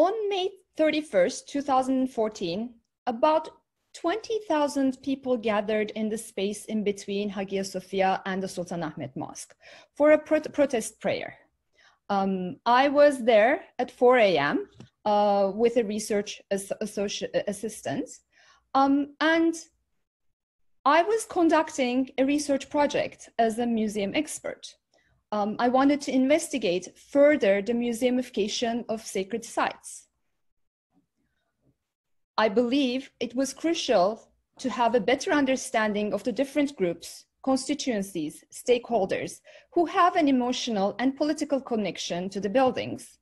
On May 31st, 2014, about 20,000 people gathered in the space in between Hagia Sophia and the Sultan Ahmet Mosque for a protest prayer. I was there at 4 a.m. With a research assistant, and I was conducting a research project as a museum expert. I wanted to investigate further the museumification of sacred sites. I believe it was crucial to have a better understanding of the different groups, constituencies, stakeholders who have an emotional and political connection to the buildings.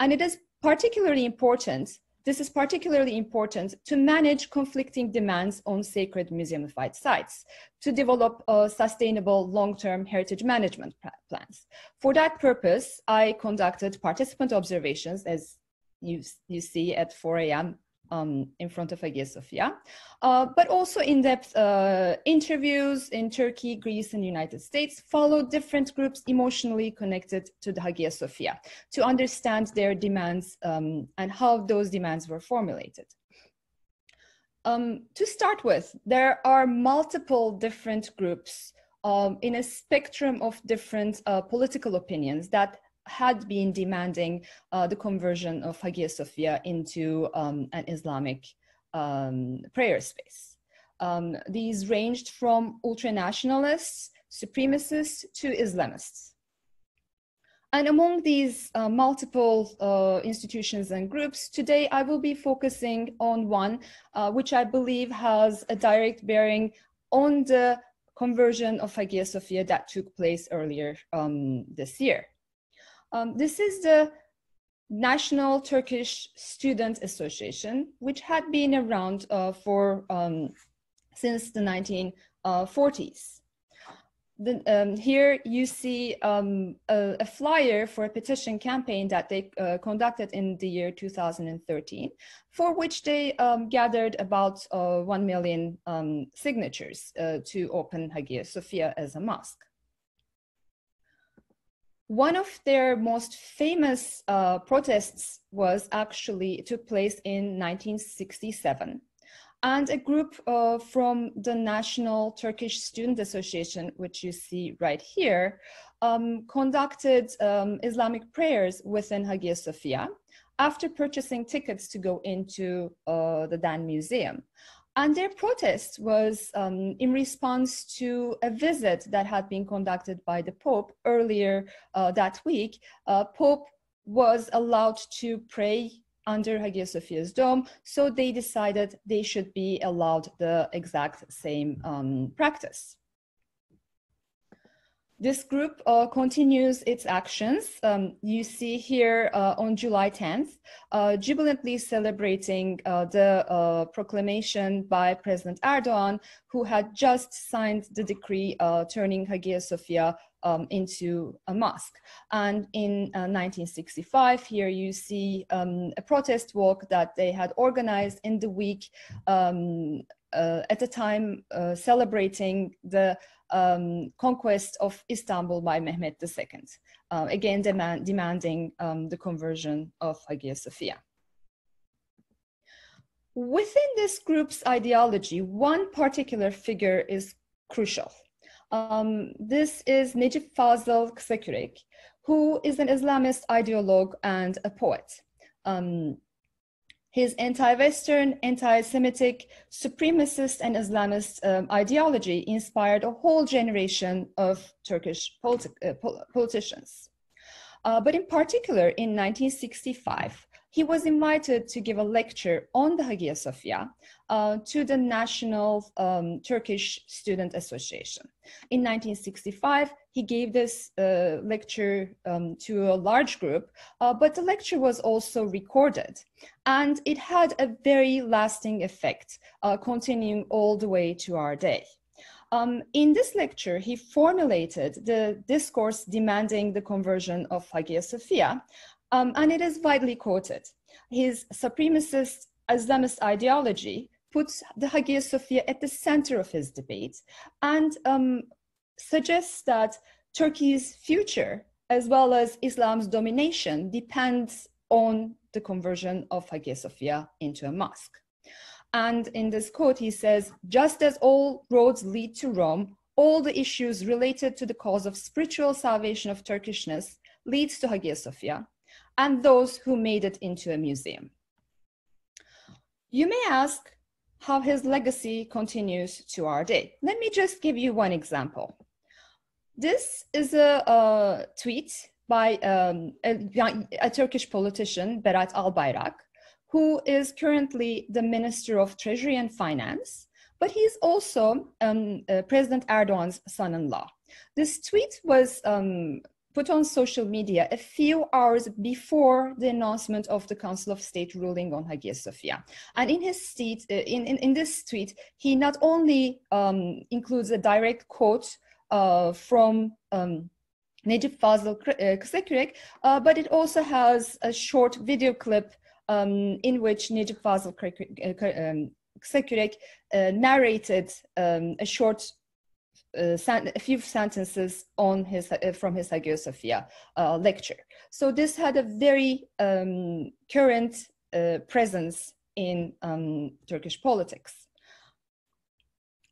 And this is particularly important to manage conflicting demands on sacred museumified sites, to develop sustainable long-term heritage management plans. For that purpose, I conducted participant observations, as you see at 4 a.m. In front of Hagia Sophia, but also in-depth interviews in Turkey, Greece, and United States, followed different groups emotionally connected to the Hagia Sophia to understand their demands and how those demands were formulated. To start with, there are multiple different groups in a spectrum of different political opinions that had been demanding the conversion of Hagia Sophia into an Islamic prayer space. These ranged from ultranationalists, supremacists, to Islamists. And among these multiple institutions and groups, today I will be focusing on one which I believe has a direct bearing on the conversion of Hagia Sophia that took place earlier this year. This is the National Turkish Student Association, which had been around since the 1940s. Here you see a flyer for a petition campaign that they conducted in the year 2013, for which they gathered about 1 million signatures to open Hagia Sophia as a mosque. One of their most famous protests took place in 1967. And a group from the National Turkish Student Association, which you see right here, conducted Islamic prayers within Hagia Sophia after purchasing tickets to go into the Dan Museum. And their protest was in response to a visit that had been conducted by the Pope earlier that week. Pope was allowed to pray under Hagia Sophia's dome, so they decided they should be allowed the exact same practice. This group continues its actions. You see here on July 10th, jubilantly celebrating the proclamation by President Erdogan, who had just signed the decree turning Hagia Sophia into a mosque. And in 1965, here you see a protest walk that they had organized in the week at the time celebrating the conquest of Istanbul by Mehmet II, again demanding the conversion of Hagia Sophia. Within this group's ideology, one particular figure is crucial. This is Necip Fazıl Kısakürek, who is an Islamist ideologue and a poet. His anti-Western, anti-Semitic, supremacist, and Islamist ideology inspired a whole generation of Turkish politicians. But in particular, in 1965, he was invited to give a lecture on the Hagia Sophia to the National Turkish Student Association. In 1965, he gave this lecture to a large group, but the lecture was also recorded, and it had a very lasting effect, continuing all the way to our day. In this lecture, he formulated the discourse demanding the conversion of Hagia Sophia, and it is widely quoted. His supremacist Islamist ideology puts the Hagia Sophia at the center of his debate and suggests that Turkey's future, as well as Islam's domination, depends on the conversion of Hagia Sophia into a mosque. And in this quote, he says, "Just as all roads lead to Rome, all the issues related to the cause of spiritual salvation of Turkishness leads to Hagia Sophia and those who made it into a museum." You may ask how his legacy continues to our day. Let me just give you one example. This is a tweet by a Turkish politician, Berat Albayrak, who is currently the Minister of Treasury and Finance, but he's also President Erdogan's son-in-law. This tweet was put on social media a few hours before the announcement of the Council of State ruling on Hagia Sophia. And in his tweet, in this tweet, he not only includes a direct quote from Necip Fazıl Kısakürek, but it also has a short video clip in which Necip Fazıl Kısakürek narrated a few sentences on from his Hagia Sophia lecture. So this had a very current presence in Turkish politics.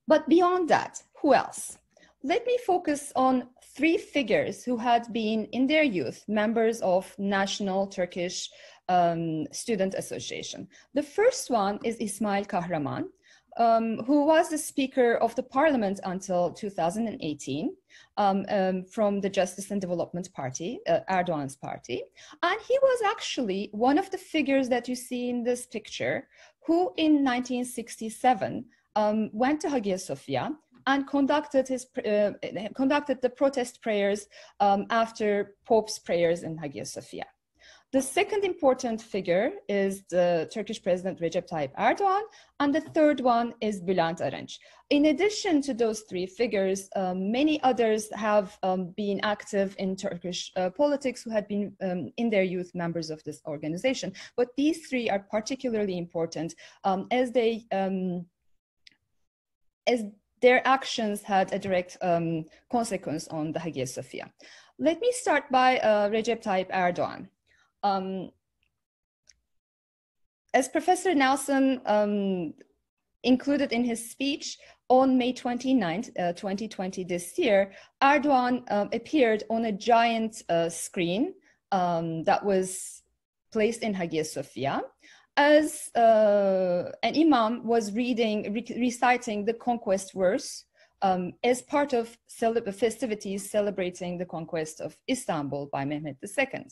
But beyond that, who else? Let me focus on three figures who had been in their youth members of National Turkish Student Association. The first one is Ismail Kahraman, who was the Speaker of the Parliament until 2018 from the Justice and Development Party, Erdogan's party. And he was actually one of the figures that you see in this picture, who in 1967 went to Hagia Sophia and conducted the protest prayers after Pope's prayers in Hagia Sophia. The second important figure is the Turkish President Recep Tayyip Erdogan, and the third one is Bülent Arınç. In addition to those three figures, many others have been active in Turkish politics who had been in their youth members of this organization. But these three are particularly important as their actions had a direct consequence on the Hagia Sophia. Let me start by Recep Tayyip Erdogan. As Professor Nelson included in his speech on May 29th, 2020 this year, Erdogan appeared on a giant screen that was placed in Hagia Sophia as an imam was reciting the conquest verse as part of festivities celebrating the conquest of Istanbul by Mehmet II.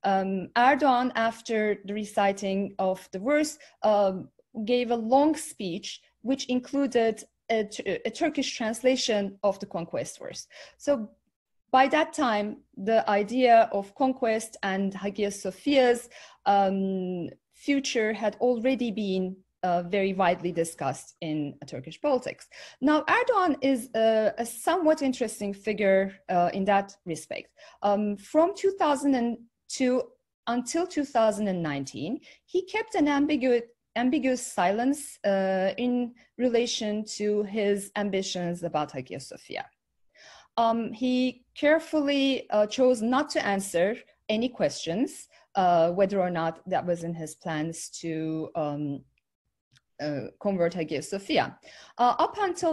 Erdogan, after the reciting of the verse, gave a long speech which included a Turkish translation of the conquest verse. So by that time, the idea of conquest and Hagia Sophia's future had already been very widely discussed in Turkish politics. Now, Erdogan is a somewhat interesting figure in that respect. From 2002 until 2019, he kept an ambiguous silence in relation to his ambitions about Hagia Sophia. He carefully chose not to answer any questions, whether or not that was in his plans to convert Hagia Sophia. Up until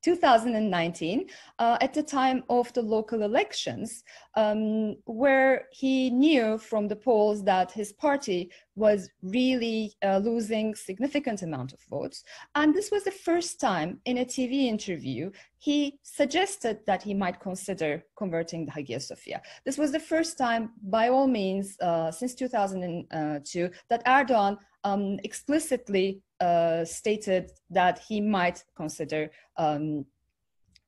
2019, at the time of the local elections, where he knew from the polls that his party was really losing significant amount of votes. And this was the first time in a TV interview he suggested that he might consider converting the Hagia Sophia. This was the first time, by all means, since 2002, that Erdogan explicitly stated that he might consider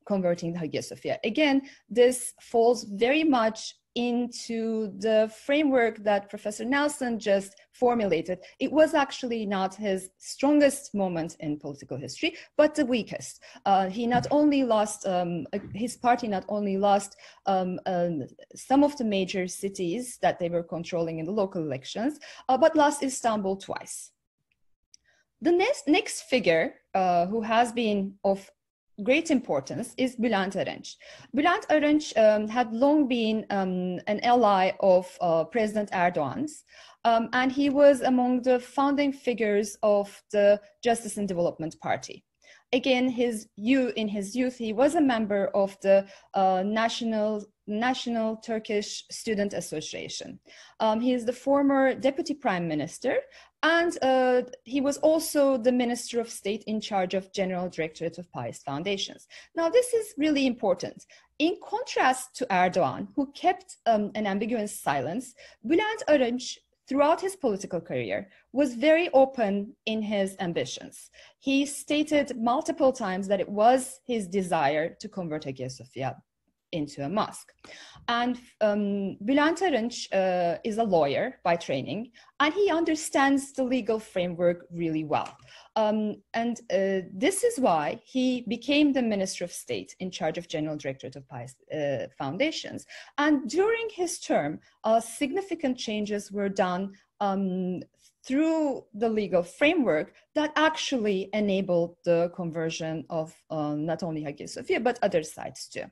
converting the Hagia Sophia. Again, this falls very much into the framework that Professor Nelson just formulated. It was actually not his strongest moment in political history, but the weakest. He not only lost, his party not only lost some of the major cities that they were controlling in the local elections, but lost Istanbul twice. The next figure who has been of great importance is Bülent Arınç. Bülent Arınç had long been an ally of President Erdogan's, and he was among the founding figures of the Justice and Development Party. Again, in his youth, he was a member of the National Turkish Student Association. He is the former Deputy Prime Minister, and he was also the Minister of State in charge of General Directorate of Pious Foundations. Now, this is really important. In contrast to Erdogan, who kept an ambiguous silence, Bülent Arınç, throughout his political career, was very open in his ambitions. He stated multiple times that it was his desire to convert Hagia Sophia into a mosque. And Bülent Arınç is a lawyer by training, and he understands the legal framework really well. This is why he became the Minister of State in charge of General Directorate of Pious Foundations. And during his term, significant changes were done through the legal framework that actually enabled the conversion of not only Hagia Sophia, but other sites too.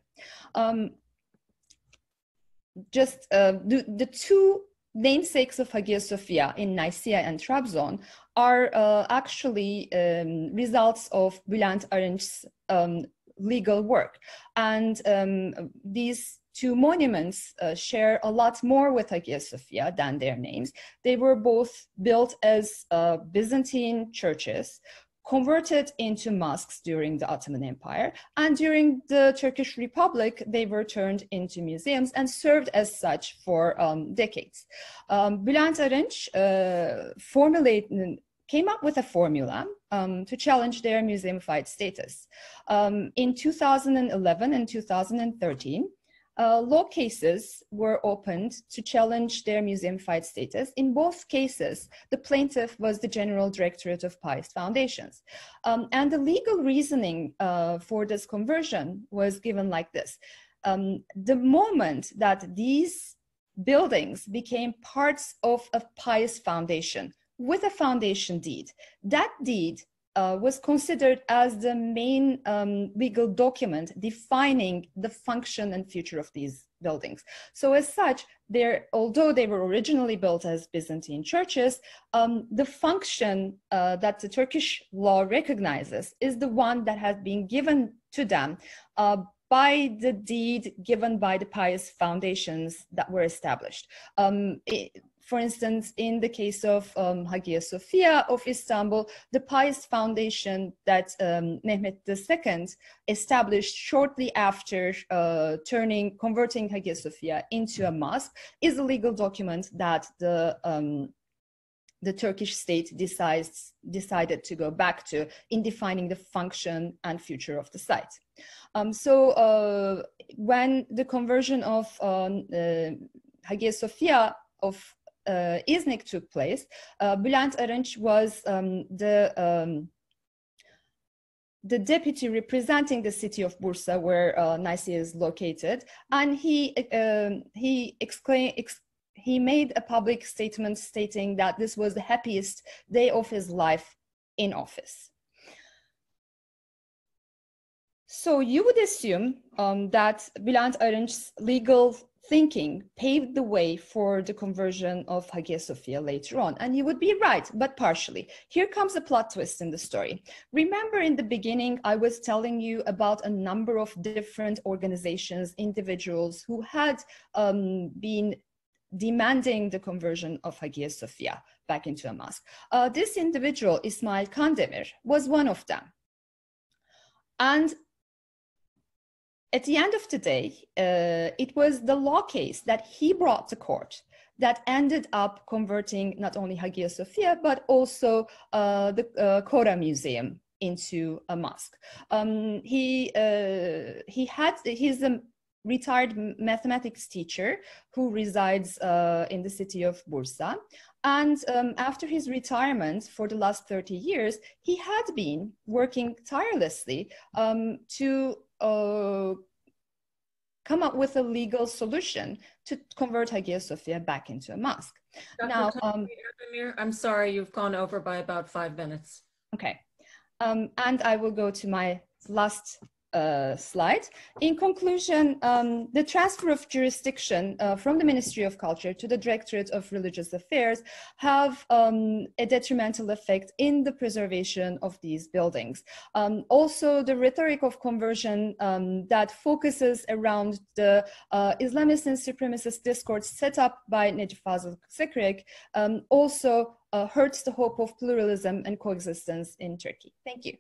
The two namesakes of Hagia Sophia in Nicaea and Trabzon are actually results of Bülent Arınç's legal work. And these two monuments share a lot more with Hagia Sophia than their names. They were both built as Byzantine churches, converted into mosques during the Ottoman Empire, and during the Turkish Republic, they were turned into museums and served as such for decades. Bülent Arınç came up with a formula to challenge their museumified status. In 2011 and 2013, law cases were opened to challenge their museumified status. In both cases, the plaintiff was the General Directorate of Pious Foundations. And the legal reasoning for this conversion was given like this. The moment that these buildings became parts of a pious foundation with a foundation deed, that deed was considered as the main legal document defining the function and future of these buildings. So as such, although they were originally built as Byzantine churches, the function that the Turkish law recognizes is the one that has been given to them by the deed given by the pious foundations that were established. For instance, in the case of Hagia Sophia of Istanbul, the pious foundation that Mehmet II established shortly after converting Hagia Sophia into a mosque is a legal document that the Turkish state decided to go back to in defining the function and future of the site. So when the conversion of Hagia Sophia of İznik took place, Bülent Arınç was the deputy representing the city of Bursa, where Nicaea is located, and he made a public statement stating that this was the happiest day of his life in office. So you would assume that Bülent Arınç's legal thinking paved the way for the conversion of Hagia Sophia later on. And you would be right, but partially. Here comes a plot twist in the story. Remember in the beginning, I was telling you about a number of different organizations, individuals who had been demanding the conversion of Hagia Sophia back into a mosque. This individual, İsmail Kandemir, was one of them. And at the end of the day, it was the law case that he brought to court that ended up converting not only Hagia Sophia, but also the Kora Museum into a mosque. He's a retired mathematics teacher who resides in the city of Bursa. And after his retirement for the last 30 years, he had been working tirelessly to come up with a legal solution to convert Hagia Sophia back into a mosque. Dr. Now, Tanyeri-Erdemir, I'm sorry, you've gone over by about 5 minutes. Okay, and I will go to my last slide. In conclusion, the transfer of jurisdiction from the Ministry of Culture to the Directorate of Religious Affairs have a detrimental effect in the preservation of these buildings. Also, the rhetoric of conversion that focuses around the Islamist and supremacist discourse set up by Necip Fazıl Kısakürek also hurts the hope of pluralism and coexistence in Turkey. Thank you.